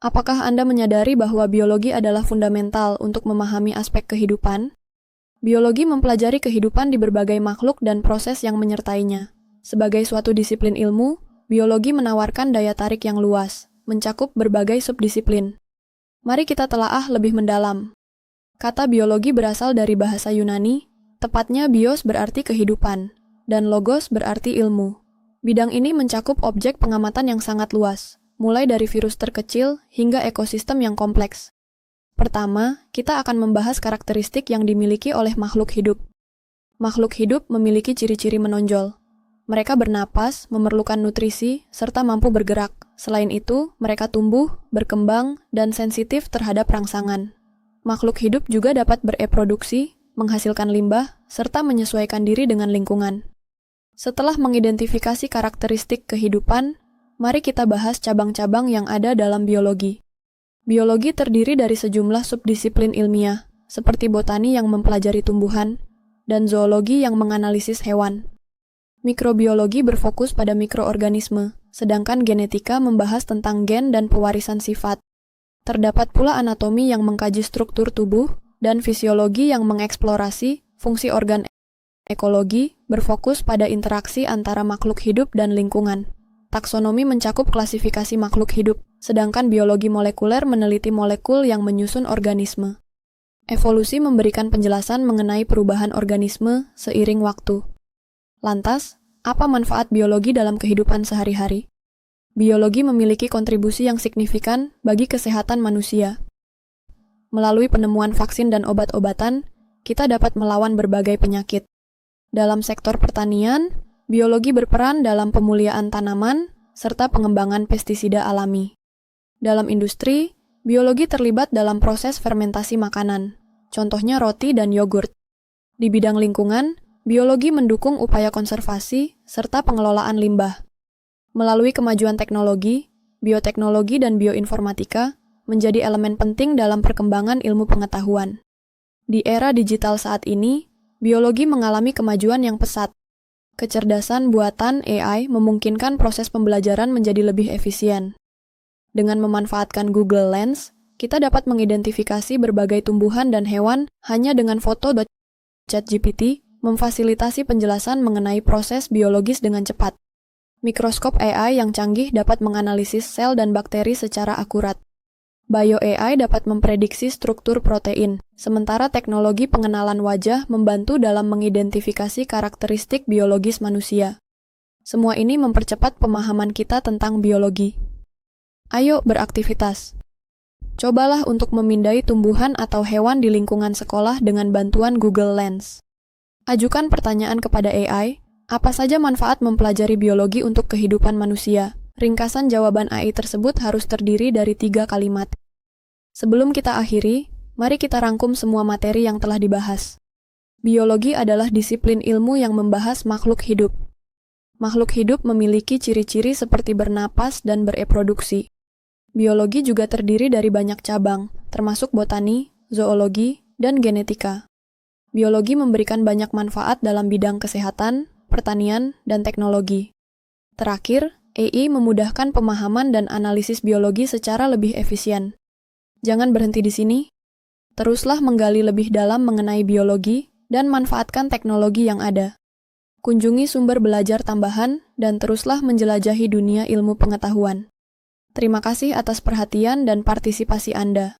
Apakah Anda menyadari bahwa biologi adalah fundamental untuk memahami aspek kehidupan? Biologi mempelajari kehidupan di berbagai makhluk dan proses yang menyertainya. Sebagai suatu disiplin ilmu, biologi menawarkan daya tarik yang luas, mencakup berbagai subdisiplin. Mari kita telaah lebih mendalam. Kata biologi berasal dari bahasa Yunani, tepatnya bios berarti kehidupan, dan logos berarti ilmu. Bidang ini mencakup objek pengamatan yang sangat luas, mulai dari virus terkecil hingga ekosistem yang kompleks. Pertama, kita akan membahas karakteristik yang dimiliki oleh makhluk hidup. Makhluk hidup memiliki ciri-ciri menonjol. Mereka bernapas, memerlukan nutrisi, serta mampu bergerak. Selain itu, mereka tumbuh, berkembang, dan sensitif terhadap rangsangan. Makhluk hidup juga dapat bereproduksi, menghasilkan limbah, serta menyesuaikan diri dengan lingkungan. Setelah mengidentifikasi karakteristik kehidupan, mari kita bahas cabang-cabang yang ada dalam biologi. Biologi terdiri dari sejumlah subdisiplin ilmiah, seperti botani yang mempelajari tumbuhan, dan zoologi yang menganalisis hewan. Mikrobiologi berfokus pada mikroorganisme, sedangkan genetika membahas tentang gen dan pewarisan sifat. Terdapat pula anatomi yang mengkaji struktur tubuh, dan fisiologi yang mengeksplorasi fungsi organ. Ekologi berfokus pada interaksi antara makhluk hidup dan lingkungan. Taksonomi mencakup klasifikasi makhluk hidup, sedangkan biologi molekuler meneliti molekul yang menyusun organisme. Evolusi memberikan penjelasan mengenai perubahan organisme seiring waktu. Lantas, apa manfaat biologi dalam kehidupan sehari-hari? Biologi memiliki kontribusi yang signifikan bagi kesehatan manusia. Melalui penemuan vaksin dan obat-obatan, kita dapat melawan berbagai penyakit. Dalam sektor pertanian, biologi berperan dalam pemulihan tanaman serta pengembangan pestisida alami. Dalam industri, biologi terlibat dalam proses fermentasi makanan, contohnya roti dan yogurt. Di bidang lingkungan, biologi mendukung upaya konservasi serta pengelolaan limbah. Melalui kemajuan teknologi, bioteknologi dan bioinformatika menjadi elemen penting dalam perkembangan ilmu pengetahuan. Di era digital saat ini, biologi mengalami kemajuan yang pesat. Kecerdasan buatan AI memungkinkan proses pembelajaran menjadi lebih efisien. Dengan memanfaatkan Google Lens, kita dapat mengidentifikasi berbagai tumbuhan dan hewan hanya dengan foto. ChatGPT memfasilitasi penjelasan mengenai proses biologis dengan cepat. Mikroskop AI yang canggih dapat menganalisis sel dan bakteri secara akurat. Bio AI dapat memprediksi struktur protein, sementara teknologi pengenalan wajah membantu dalam mengidentifikasi karakteristik biologis manusia. Semua ini mempercepat pemahaman kita tentang biologi. Ayo beraktivitas. Cobalah untuk memindai tumbuhan atau hewan di lingkungan sekolah dengan bantuan Google Lens. Ajukan pertanyaan kepada AI, apa saja manfaat mempelajari biologi untuk kehidupan manusia? Ringkasan jawaban AI tersebut harus terdiri dari 3 kalimat. Sebelum kita akhiri, mari kita rangkum semua materi yang telah dibahas. Biologi adalah disiplin ilmu yang membahas makhluk hidup. Makhluk hidup memiliki ciri-ciri seperti bernapas dan bereproduksi. Biologi juga terdiri dari banyak cabang, termasuk botani, zoologi, dan genetika. Biologi memberikan banyak manfaat dalam bidang kesehatan, pertanian, dan teknologi. Terakhir, AI memudahkan pemahaman dan analisis biologi secara lebih efisien. Jangan berhenti di sini. Teruslah menggali lebih dalam mengenai biologi dan manfaatkan teknologi yang ada. Kunjungi sumber belajar tambahan dan teruslah menjelajahi dunia ilmu pengetahuan. Terima kasih atas perhatian dan partisipasi Anda.